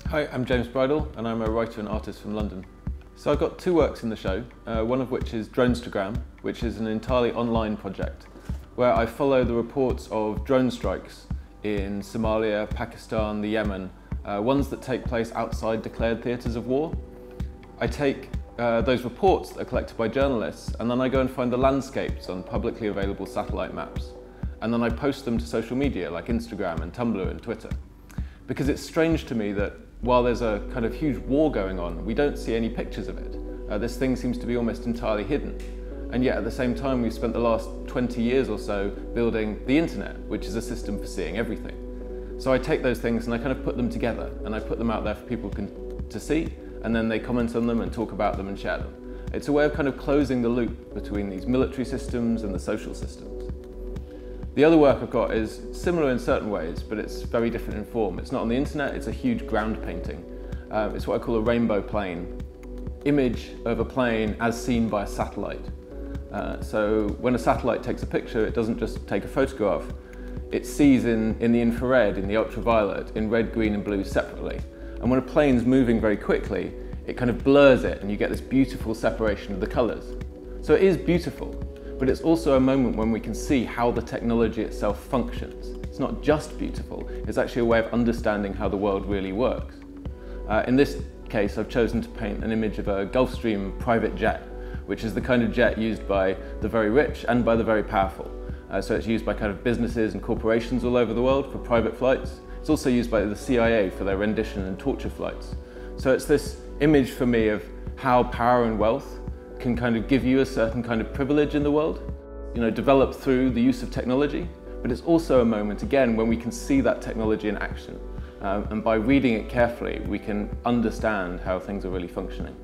Hi, I'm James Bridle and I'm a writer and artist from London. So I've got two works in the show, one of which is Dronestagram, which is an entirely online project where I follow the reports of drone strikes in Somalia, Pakistan, the Yemen, ones that take place outside declared theatres of war. I take those reports that are collected by journalists and then I go and find the landscapes on publicly available satellite maps. And then I post them to social media like Instagram and Tumblr and Twitter. Because it's strange to me that while there's a kind of huge war going on, we don't see any pictures of it. This thing seems to be almost entirely hidden. And yet at the same time, we've spent the last 20 years or so building the internet, which is a system for seeing everything. So I take those things and I kind of put them together and I put them out there for people to see, and then they comment on them and talk about them and share them. It's a way of kind of closing the loop between these military systems and the social systems. The other work I've got is similar in certain ways, but it's very different in form. It's not on the internet, it's a huge ground painting. It's what I call a rainbow plane, image of a plane as seen by a satellite. So when a satellite takes a picture, it doesn't just take a photograph, it sees in the infrared, in the ultraviolet, in red, green and blue separately. And when a plane's moving very quickly, it kind of blurs it and you get this beautiful separation of the colours. So it is beautiful. But it's also a moment when we can see how the technology itself functions. It's not just beautiful, it's actually a way of understanding how the world really works. In this case, I've chosen to paint an image of a Gulfstream private jet, which is the kind of jet used by the very rich and by the very powerful. So it's used by kind of businesses and corporations all over the world for private flights. It's also used by the CIA for their rendition and torture flights. So it's this image for me of how power and wealth can kind of give you a certain kind of privilege in the world, developed through the use of technology, but it's also a moment, again, when we can see that technology in action. And by reading it carefully, we can understand how things are really functioning.